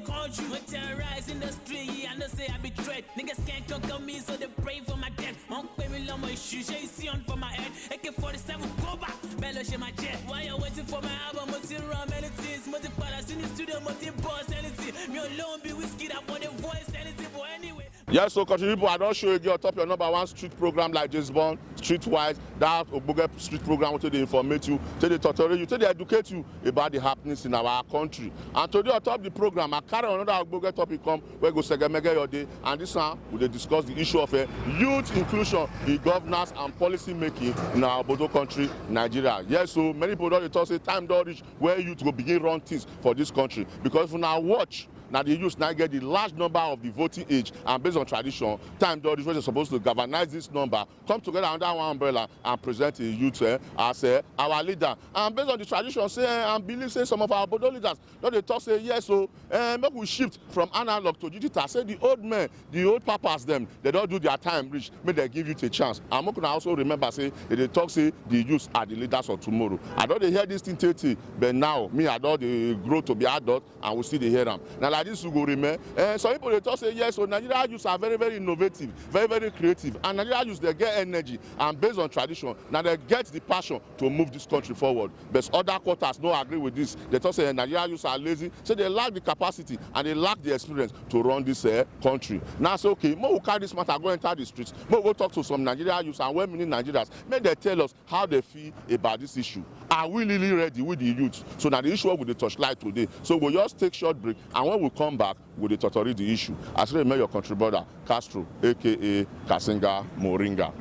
country. When terrorize in the street, I know say I be dread. Niggas can't conquer me, so they pray for my death. On pay me long my shoes, you see on for my head. AK-47, go back, bellow shit my jet. Why you waiting for my album? Multi rum, anything, multi palace in the studio, multi boss, anything. Me alone be whiskey that for the voice, anything, but anyway. Yes, so country people, I don't show you on top your #1 street program like James Bond, Streetwise, that Obuge street program where they informate you, they tutorial you, they educate you about the happenings in our country. And today on top of the program, I carry another Obuge topic come where go segemege your day, and this one we will discuss the issue of youth inclusion in governance and policy making in our Bodo country, Nigeria. Yes, so many people don't talk say time don't reach where youth will begin run things for this country, because if now watch. Now the youth now get the large number of the voting age, and based on tradition, time Dodge was supposed to galvanize this number, come together under one umbrella and present the youth as our leader. And based on the tradition, say and believe, say some of our Bodo leaders, they talk say yes, so make we shift from analog to digital. Say the old men, the old papas them, they don't do their time reach, may they give you a chance. And we can also remember say they talk say the youth are the leaders of tomorrow. I don't hear this thing 30, but now me I don't grow to be adult and we see the hear them. Now like this will go remain. Some people they talk say yes, so Nigeria youths are very, very innovative, very, very creative, and Nigeria youths they get energy, and based on tradition, now they get the passion to move this country forward. But other quarters don't agree with this. They talk say Nigeria youths are lazy, so they lack the capacity and they lack the experience to run this country. Now say okay, more will carry this matter, go enter the streets, more go talk to some Nigeria youths and well-meaning Nigerians, make they tell us how they feel about this issue. Are we really ready with the youth? So now the issue with the touchlight today. So we'll just take short break, and when we come back, we'll tutorial the issue. As you remember your country brother, Castro, aka Kasinga Moringa.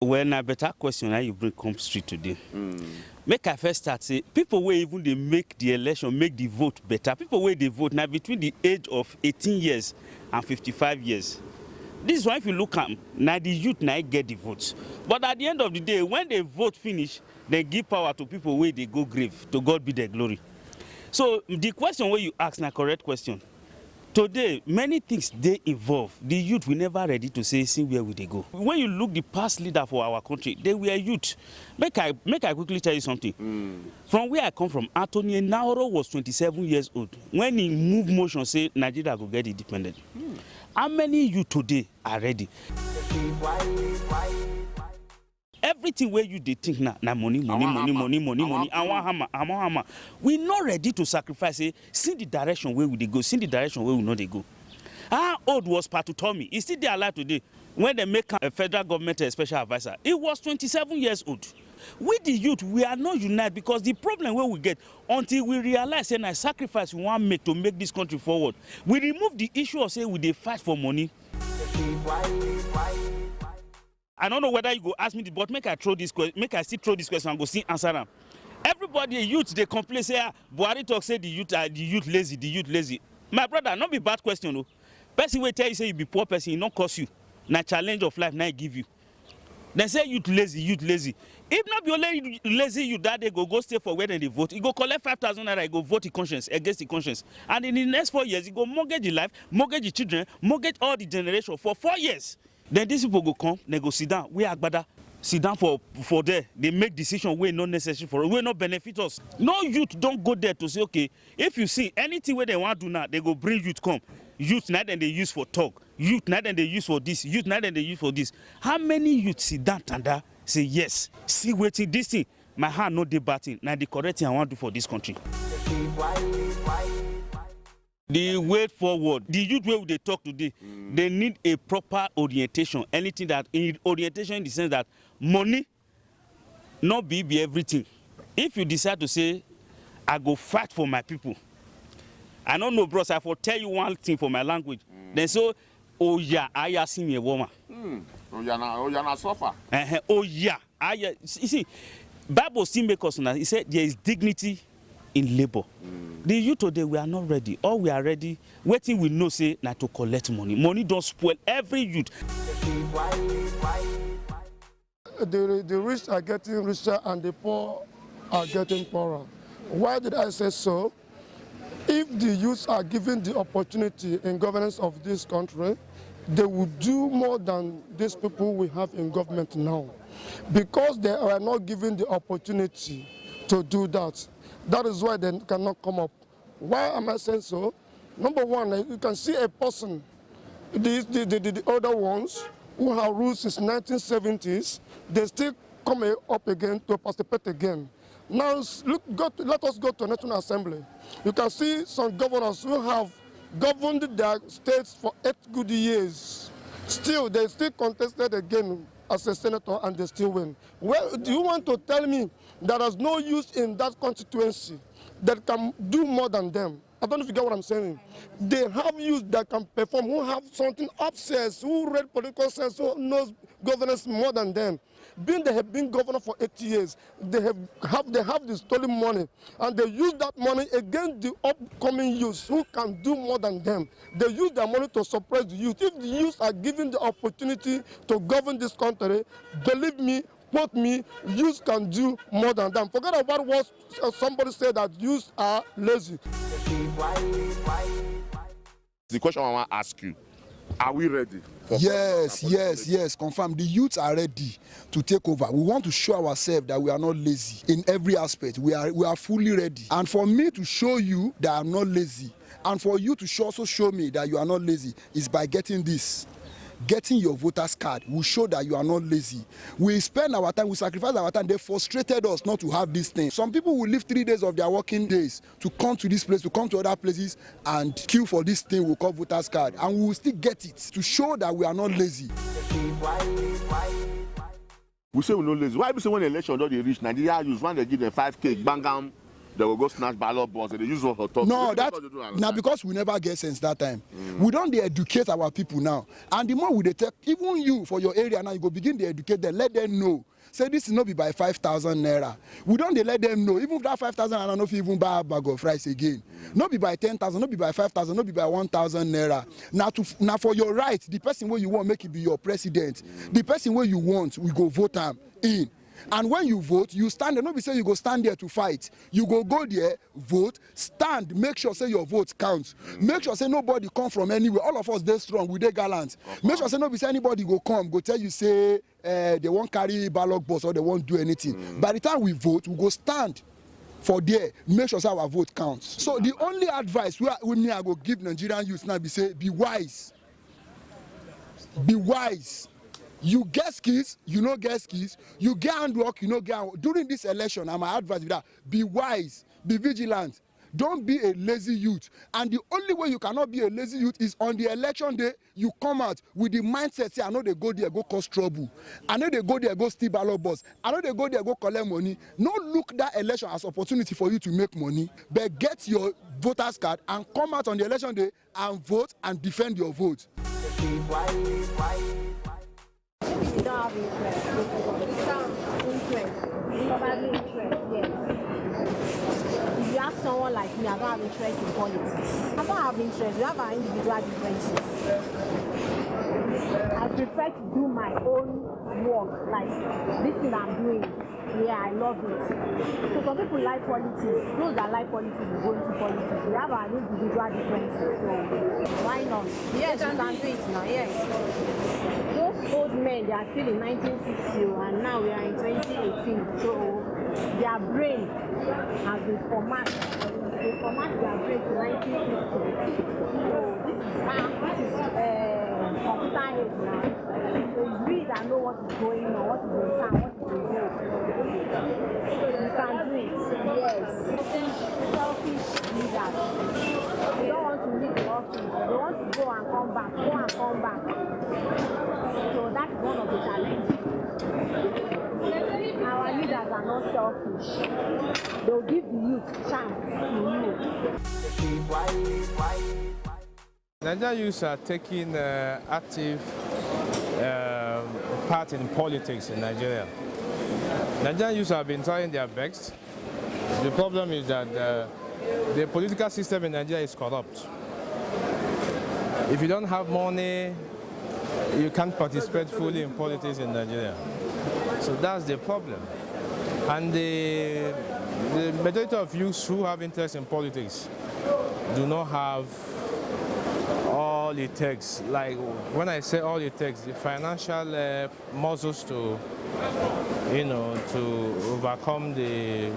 Well, now better question how you bring come street today. Make I first start say people where even they make the election, make the vote better. People where they vote now between the age of 18 years and 55 years. This is why if you look at now the youth now get the votes. But at the end of the day, when they vote finish, they give power to people where they go grave. To God be the glory. So the question where you ask now correct question. Today, many things they involve. The youth were never ready to say, see where will they go. When you look the past leader for our country, they were youth. Make I quickly tell you something. From where I come from, Anthony Naoro was 27 years old. When he moved motion, say Nigeria will get independent. How many youth today are ready? Everything where you they think now, money. I want hammer. We not ready to sacrifice. See the direction where we they go. See the direction where we know they go. How old was Patutomi? Is still there alive today? When they make a federal government a special advisor, he was 27 years old. With the youth, we are not united because the problem where we get until we realize and I sacrifice we want to make this country forward. We remove the issue of say we they fight for money. I don't know whether you go ask me, but make I still throw this question and go see answer them. Everybody, youth, they complain, say, Buhari talk, say the youth lazy. My brother, not be bad question, no. Person will tell you, say you be poor person, it not cost you. Na challenge of life, now give you. Then say youth lazy. If not be only lazy, you that they go stay for where they vote. You go collect 5,000 naira, you go vote the conscience, against the conscience. And in the next 4 years, you go mortgage the life, mortgage the children, mortgage all the generation for 4 years. Then these people go come, they go sit down. We are better. Sit down for there. They make decisions where not necessary for us, where not benefit us. No youth don't go there to say, okay, if you see anything where they want to do now, they go bring youth come. Youth now then they use for talk. Youth now then they use for this. Youth now then they use for this. How many youth sit down and say yes? See waiting this thing. My hand not debating. Now the correct thing I want to do for this country. The way forward, the youth where they talk today, they need a proper orientation. Anything that in orientation in the sense that money not be everything. If you decide to say, I go fight for my people, I don't know, bros, I will tell you one thing for my language. Then so, oh yeah, I see me a woman. Oh yeah, na suffer. Oh yeah, you see, Bible still make us now. He said there is dignity in labor. The youth today, we are not ready. All we are ready, waiting we know say not to collect money. Money don't spoil every youth. The rich are getting richer and the poor are getting poorer. Why did I say so? If the youth are given the opportunity in governance of this country, they will do more than these people we have in government now. Because they are not given the opportunity to do that. That is why they cannot come up Why am I saying so? Number one, you can see a person, the older ones who have ruled since 1970s, they still come up again to participate again. Now, let us go to National Assembly. You can see some governors who have governed their states for 8 good years. Still, they still contested again as a senator and they still win. Well, do you want to tell me there is no use in that constituency that can do more than them? I don't know if you get what I'm saying. They have youth that can perform, who have something upstairs, who read political science, who knows governance more than them. Being they have been governor for 8 years, they have the stolen money, and they use that money against the upcoming youth who can do more than them. They use their money to suppress the youth. If the youth are given the opportunity to govern this country, believe me, quote me, youth can do more than them. Forget about what somebody said that youth are lazy. The question I want to ask you, are we ready? Yes, confirm. The youths are ready to take over. We want to show ourselves that we are not lazy in every aspect. We are fully ready. And for me to show you that I'm not lazy, and for you to also show me that you are not lazy, is by getting this. Getting your voter's card will show that you are not lazy. We spend our time, we sacrifice our time. They frustrated us not to have this thing. Some people will leave 3 days of their working days to come to this place, to come to other places and queue for this thing we call voter's card. And we will still get it to show that we are not lazy. We say we're not lazy. Why we say when the election don't they reach Nigeria use when they give them 5K, bang, they will go snatch ballot box and they use what talk. No, that now because we never get sense that time. We don't educate our people now. And the more we take, even you for your area now, you go begin to educate them, let them know. Say this is not be by 5,000 naira. We don't let them know. Even if that 5,000 naira, not even buy a bag of rice again. Not be by 10,000, not be by 5,000, not be by 1,000 naira. Now for your right, the person where you want make it be your president. The person where you want, we go vote him in. And when you vote, you stand there. Nobody say you go stand there to fight. You go there, vote, stand, make sure say your vote counts. Make sure say nobody come from anywhere. All of us they strong, we they gallant. Make sure say nobody say anybody go come, go tell you say they won't carry ballot box or they won't do anything. By the time we vote, we go stand for there, make sure say our vote counts. So the only advice I go give Nigerian youth now be say, be wise. Be wise. You get skills, you no get skills. You get handwork, you no get handwork. During this election, my advice is that be wise, be vigilant. Don't be a lazy youth. And the only way you cannot be a lazy youth is on the election day, you come out with the mindset, say, I know they go there, go cause trouble. I know they go there, go steal ballot box. I know they go there, go collect money. No look that election as opportunity for you to make money, but get your voter's card and come out on the election day and vote and defend your vote. You don't have interest. Interest. Probably interest, yes. If you have someone like me, I don't have interest in politics. I don't have interest. We have our individual differences. I prefer to do my own work, like this thing I'm doing. Yeah, I love it. So some people like politics. Those that like politics will go into politics. We have our individual differences. So why not? Yes, you can do it now, yes. Those old men, they are still in 1960 and now we are in 2018. So their brain has been formatted. They format their brain to 1960. So this is computer age now. So it's we that know what is going on, what is the time, what is the goal. So you can do it, yes. Selfish leaders. They don't want to leave the office. They want to go and come back, So that's one of the challenges. Our leaders are not selfish. They'll give the youth chance to you. Nigerian youths are taking active part in politics in Nigeria. Nigerian youths have been trying their best. The problem is that the political system in Nigeria is corrupt. If you don't have money, you can't participate fully in politics in Nigeria. So that's the problem. And the majority of youths who have interest in politics do not have all it takes. Like when I say all it takes, the financial muscles to, to overcome the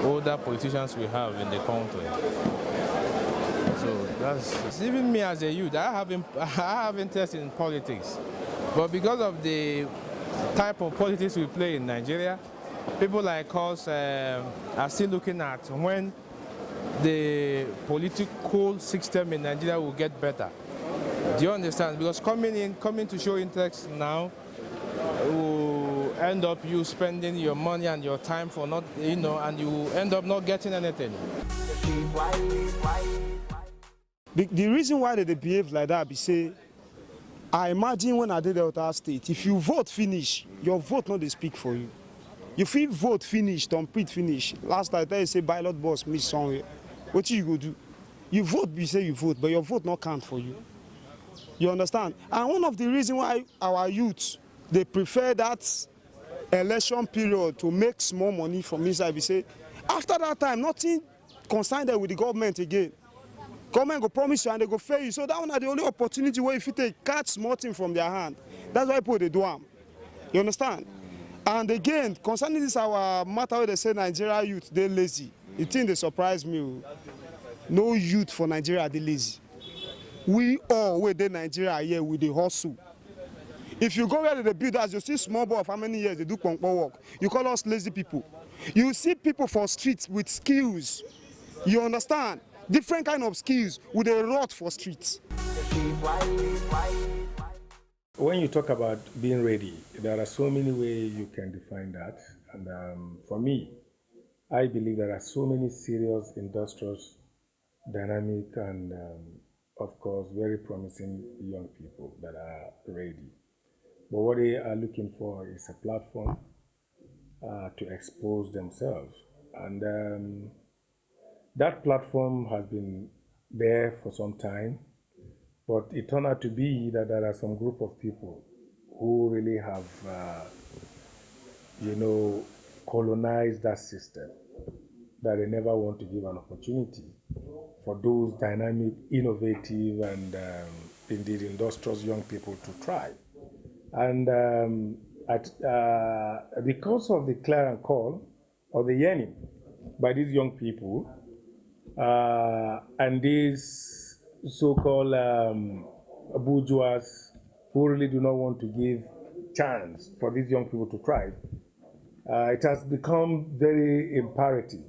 older politicians we have in the country. Even me as a youth, I have interest in politics. But because of the type of politics we play in Nigeria, people like us are still looking at when the political system in Nigeria will get better. Do you understand? Because coming to show interest now will end up you spending your money and your time for not, and you end up not getting anything. The reason why they behave like that be say, I imagine when I did the Delta State, if you vote finish, your vote not they speak for you. You feel vote finish, complete finish. Last time I tell you say ballot box miss somewhere. What you go do? You vote, you say you vote, but your vote not count for you. You understand? And one of the reasons why our youth, they prefer that election period to make small money from inside, we say, after that time, nothing concerned them with the government again. Government go promise you and they go fail you. So that one are the only opportunity where if you take catch small thing from their hand. That's why people they do them. You understand? And again, concerning this our matter where they say Nigeria youth, they lazy. The thing they surprise me. No youth for Nigeria, they lazy. We all where they Nigeria here with the hustle. If you go where they build us, you see small boy of how many years they do pong work. You call us lazy people. You see people for streets with skills. You understand? Different kind of skills with a rot for streets. When you talk about being ready, there are so many ways you can define that. And for me, I believe there are so many serious, industrious, dynamic, and of course, very promising young people that are ready. But what they are looking for is a platform to expose themselves. And that platform has been there for some time, but it turned out to be that there are some group of people who really have, colonized that system, that they never want to give an opportunity for those dynamic, innovative, and indeed industrious young people to thrive. And because of the clarion call or the yearning by these young people, and these so-called bourgeois who really do not want to give chance for these young people to thrive, it has become very imperative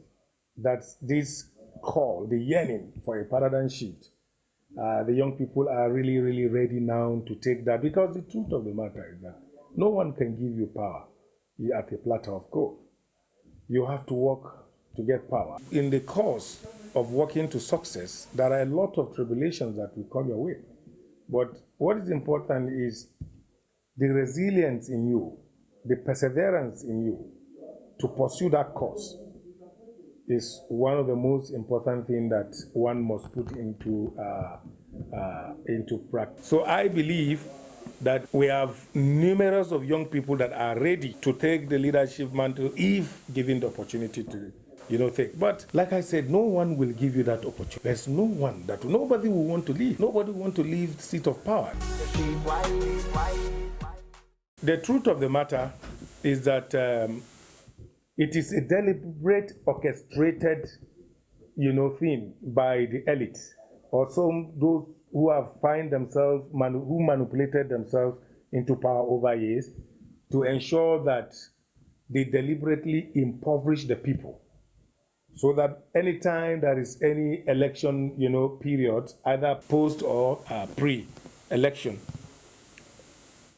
that this call, the yearning for a paradigm shift, the young people are really, really ready now to take that, because the truth of the matter is that no one can give you power at a platter of gold. You have to work to get power. In the course of working to success, there are a lot of tribulations that will come your way. But what is important is the resilience in you, the perseverance in you to pursue that course is one of the most important things that one must put into practice. So I believe that we have numerous of young people that are ready to take the leadership mantle if given the opportunity to, take. But like I said, no one will give you that opportunity. There's no one nobody will want to leave. Nobody will want to leave the seat of power. The truth of the matter is that it is a deliberate, orchestrated, thing by the elite, or those who have who manipulated themselves into power over years to ensure that they deliberately impoverish the people, so that anytime there is any election, period, either post or pre-election,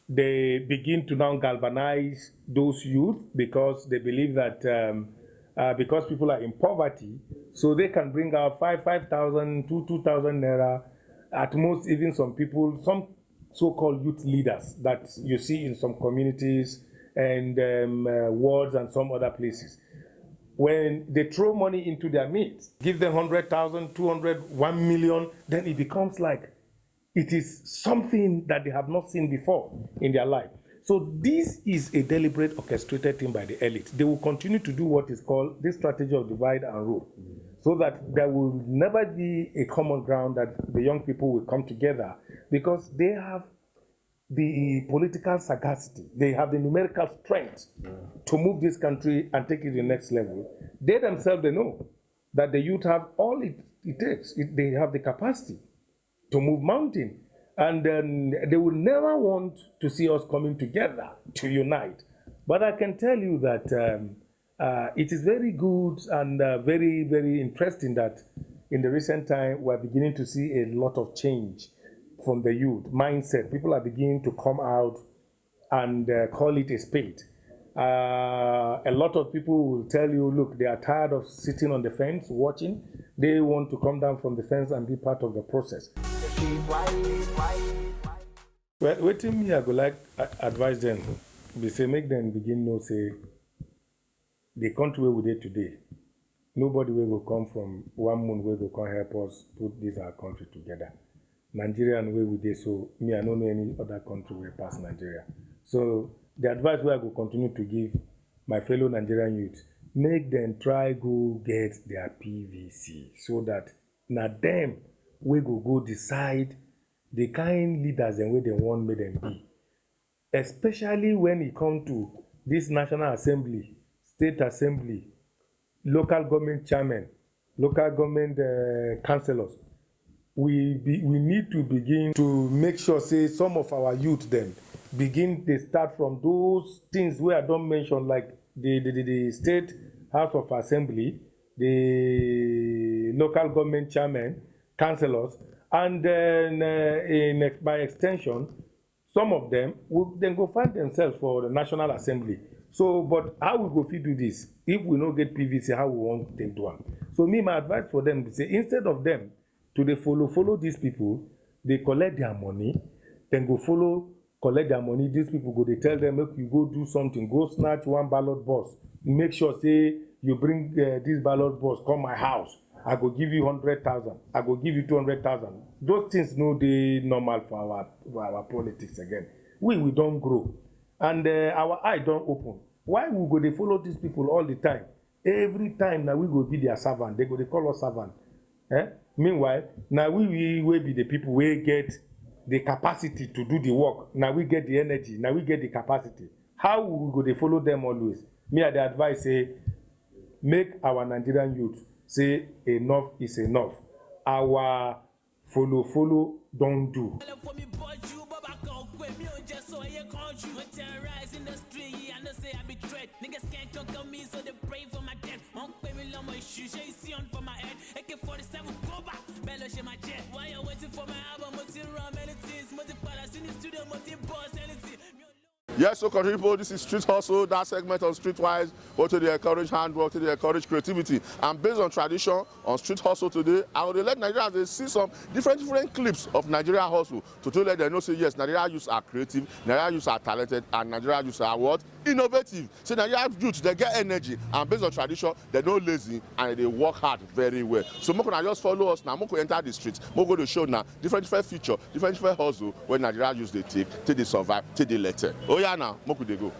they begin to now galvanize those youth because they believe that because people are in poverty, so they can bring out 5,000 to 2,000 naira, at most even some people, some so-called youth leaders that you see in some communities and wards and some other places. When they throw money into their midst, give them 100,000, 200, 1 million, then it becomes like it is something that they have not seen before in their life. So this is a deliberate, orchestrated thing by the elite. They will continue to do what is called this strategy of divide and rule, so that there will never be a common ground that the young people will come together, because they have the political sagacity, they have the numerical strength to move this country and take it to the next level. They themselves, they know that the youth have all it takes. They have the capacity to move mountain. And they will never want to see us coming together to unite. But I can tell you that it is very good and very, very interesting that in the recent time, we're beginning to see a lot of change from the youth mindset. People are beginning to come out and call it a spade. A lot of people will tell you, look, they are tired of sitting on the fence watching. They want to come down from the fence and be part of the process. Well, waiting me, I go like advise them. They say make them begin to say the country where we are today. Nobody will come from one moon where will come help us put this our country together. Nigeria and where we there, so me I don't know any other country where pass Nigeria. So the advice where I will continue to give my fellow Nigerian youth, make them try go get their PVC so that now them we go decide the kind leaders and where they want me them be. Especially when it comes to this National Assembly, State Assembly, local government chairman, local government councillors. We need to begin to make sure, say, some of our youth then begin to start from those things where I don't mention, like the State House of Assembly, the local government chairman, councillors, and then by extension, some of them will then go find themselves for the National Assembly. So, but how we go fit do this? If we don't get PVC, how we won't take one? So me, my advice for them is say, instead of them to they follow these people, they collect their money, then go collect their money. These people go, they tell them, if you go do something, go snatch one ballot box. Make sure, say, you bring this ballot box, come my house. I go give you 100,000. I go give you 200,000. Those things no they normal for our politics again. We don't grow. And our eye don't open. Why we go they follow these people all the time? Every time now we go be their servant. They call us servant. Meanwhile, now we will be the people we get the capacity to do the work. Now we get the energy. Now we get the capacity. How we go they follow them always? Me the advice say, make our Nigerian youth say enough is enough. Our follow don't do. Niggas can't conquer me, so they pray for my death. Won't pay me long, my shoes, on for my head. AK-47, go back, bellow shit my jet. Why you waiting for my album? Multi run many things, multi palace in the studio, multi boss, anything. Yes, so country people, this is Street Hustle, that segment on Streetwise, where to they encourage handwork, to they encourage creativity. And based on tradition, on Street Hustle today, I will let Nigerians see some different clips of Nigeria hustle to let them know, say, yes, Nigeria youths are creative, Nigeria youths are talented, and Nigeria youths are what? Innovative. So Nigeria youths, they get energy, and based on tradition, they're not lazy, and they work hard very well. So Moko just follow us now, Moko enter the streets, Moko to show now, different feature, different hustle, where Nigeria youths they take, till they survive, till they later. Oh yeah, now, Moko they go.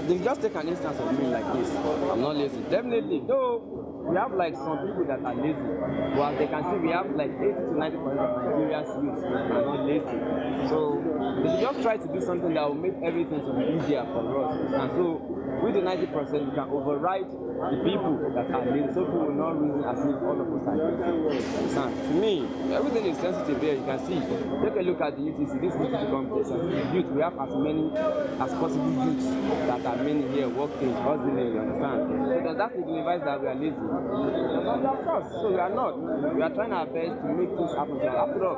They just take an instance of me like this. I'm not lazy. Definitely, though we have like some people that are lazy, but as they can see, we have like 80 to 90% of Nigeria's youth are not lazy. So they should just try to do something that will make everything to be easier for us. And so with the 90%, we can override the people that are lazy, so people will not reason as if all of us are lazy. To me, everything is sensitive here. You can see. Take a look at the UTC. This UTC competition. Youth, we have as many as possible youths that are many here working, hustling. You understand? So does that signify that we are lazy? Of course. So we are not. We are trying our best to make things happen. So after all,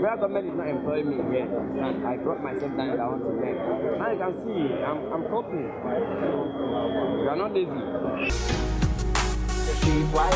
where government is not employing me here, understand? I brought myself down and I want to learn. Now you can see, I'm coping. We are not lazy. Why?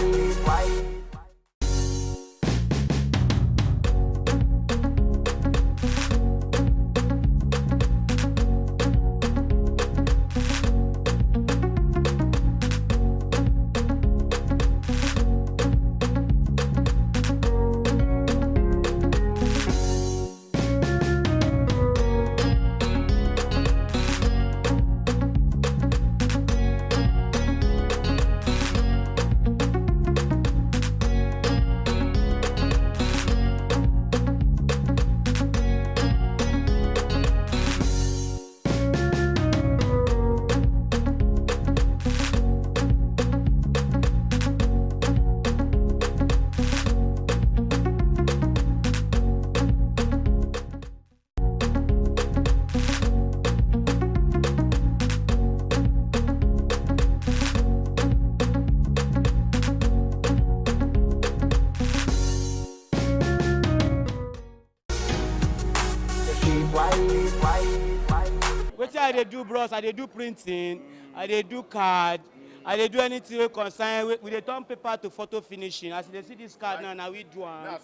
Wetin I dey do, bros? I dey do printing, I dey do card, I dey do anything wey concern. We dey turn paper to photo finishing. As you dey see this card now, na we do am. You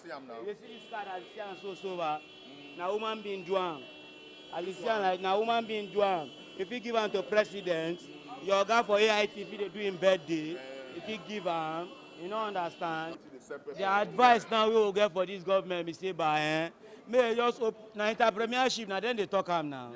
dey see this card, as you see am so over. Na woman being do am. As you see am, like na woman being do am. If you give am to president, your oga for AIT, if he dey do him birthday, if you give am, you no understand. The advice now we will get for this government be say may just na entrepreneurship na then they talk am now.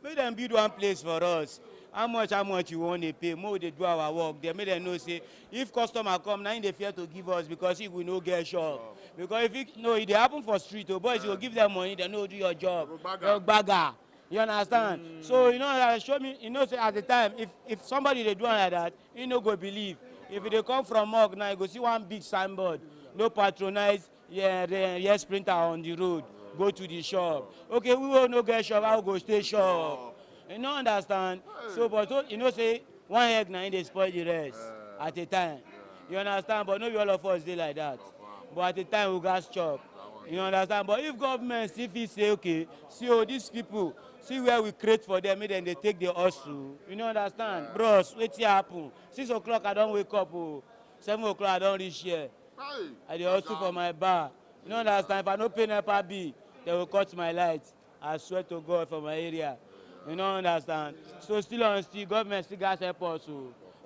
Make them build one place for us. How much you want to pay? More they do our work. They make them know say if customer come now they fear to give us because if we no get shop. Because if it happen for street, boys you will give them money, they no do your job. Your bagger. You understand? So show me. Say at the time if somebody they do like that, you no go believe. If they come from Mog now, you go see one big signboard. No patronize yes printer on the road. Go to the shop. Okay, we will no get shop, I will go stay shop. You know understand? So but say one egg now they spoil the rest at a time. You understand? But no all of us dey like that. But at the time we got chop. You understand? But if government if say okay, see these people, see where we create for them, then they take the hustle. You know understand? Bros, wetin happen? 6 o'clock I don't wake up. 7 o'clock I don't reach here. I dey hustle for my bar. You know understand? If I no pay NEPA bill, they will cut my light. I swear to God for my area. You know understand? So still government still got help us.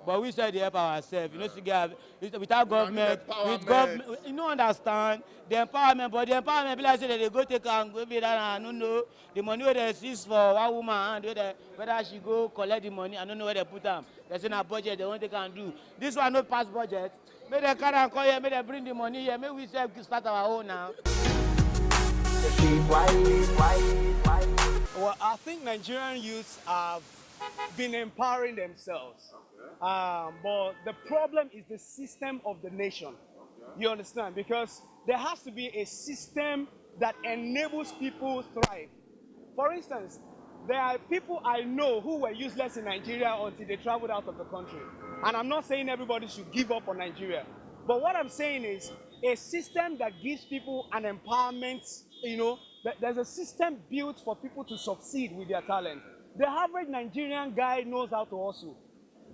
But we said they help ourselves. You know, without government, with government, you know understand the empowerment. But the empowerment be like say they go take and go be that. I don't know the money where they seize for one woman, whether she go collect the money. I don't know where they put them. They say na budget. They want they can do. This one no pass budget. May they carry and call here. May they bring the money here. May we start our own now. Why? Well, I think Nigerian youths have been empowering themselves. But the problem is the system of the nation. You understand? Because there has to be a system that enables people to thrive. For instance, there are people I know who were useless in Nigeria until they traveled out of the country. And I'm not saying everybody should give up on Nigeria. But what I'm saying is a system that gives people an empowerment, there's a system built for people to succeed with their talent. The average Nigerian guy knows how to hustle.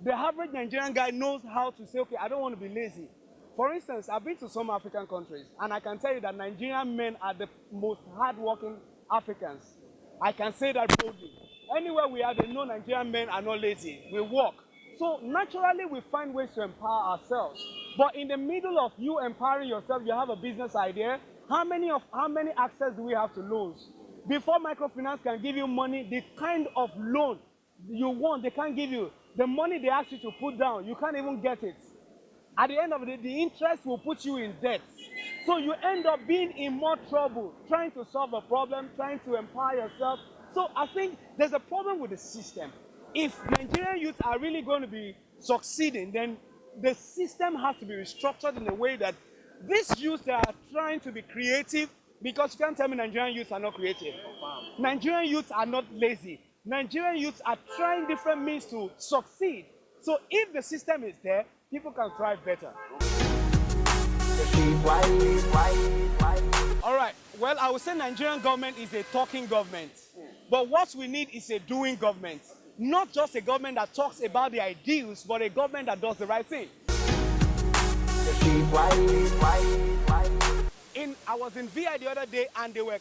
The average Nigerian guy knows how to say, okay, I don't want to be lazy. For instance, I've been to some African countries, and I can tell you that Nigerian men are the most hardworking Africans. I can say that boldly. Anywhere we are, they know Nigerian men are not lazy. We work. So naturally, we find ways to empower ourselves. But in the middle of you empowering yourself, you have a business idea. How many access do we have to loans? Before microfinance can give you money, the kind of loan you want, they can't give you. The money they ask you to put down, you can't even get it. At the end of the day, the interest will put you in debt. So you end up being in more trouble, trying to solve a problem, trying to empower yourself. So I think there's a problem with the system. If Nigerian youth are really going to be succeeding, then the system has to be restructured in a way that these youths are trying to be creative, because you can't tell me Nigerian youths are not creative. Nigerian youths are not lazy. Nigerian youths are trying different means to succeed. So if the system is there, people can thrive better. All right, well, I would say Nigerian government is a talking government. But what we need is a doing government. Not just a government that talks about the ideals, but a government that does the right thing. I was in VI the other day, and they were,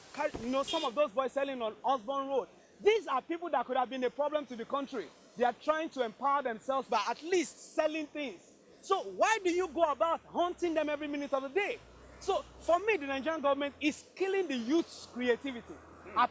some of those boys selling on Osborne Road. These are people that could have been a problem to the country. They are trying to empower themselves by at least selling things. So why do you go about hunting them every minute of the day? So for me, the Nigerian government is killing the youth's creativity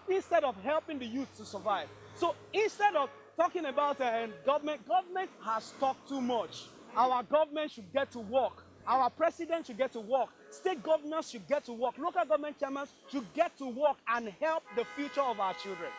instead of helping the youth to survive. So instead of talking about government has talked too much. Our government should get to work. Our president should get to work. State governors should get to work. Local government chairmen should get to work and help the future of our children.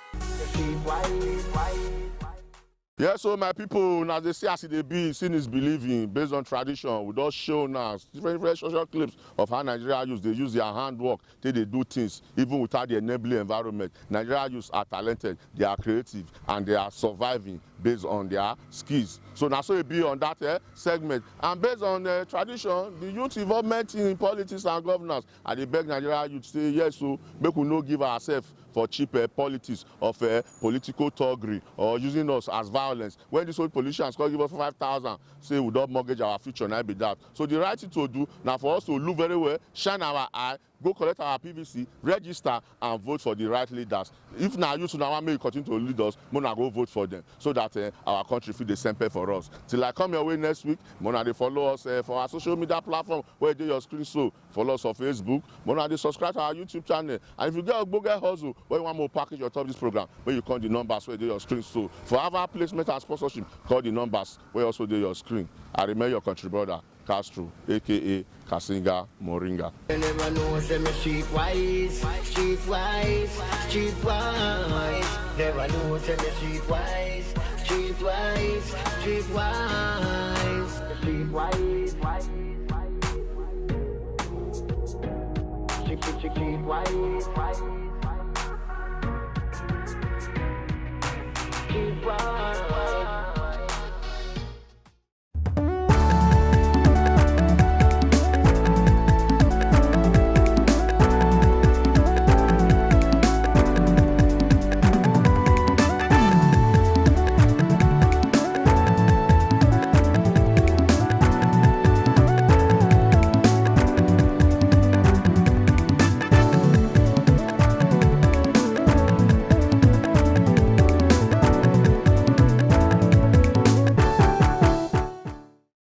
Yeah, so my people, as they say, as they be, sin is believing, based on tradition. We don't show now different social clips of how Nigeria youth, they use their handwork, they do things, even without the enabling environment. Nigeria youth are talented, they are creative, and they are surviving based on their skills. So now, so it be on that segment. And based on tradition, the youth involvement in politics and governance, and they beg Nigeria youth say, yes, so make we no give ourselves for cheap politics of political thuggery or using us as violence. When these old politicians come give us 5,000, say we don't mortgage our future, and I be that. So the right thing to do now for us to look very well, shine our eye, go collect our PVC, register, and vote for the right leaders. If now you now may continue to lead us, Mona go vote for them, so that our country feel the same pay for us. Till I come your way next week, Mona they follow us for our social media platform where they your screen so follow us on Facebook. Mona they subscribe to our YouTube channel. And if you get a Google hustle where you want more package on top of this program, where you call the numbers where they your screen so for our placement and sponsorship, call the numbers where also they your screen. I remember your country brother Castro, aka Kasinga Moringa. You never know, say me streetwise. Never know, say me streetwise. Streetwise.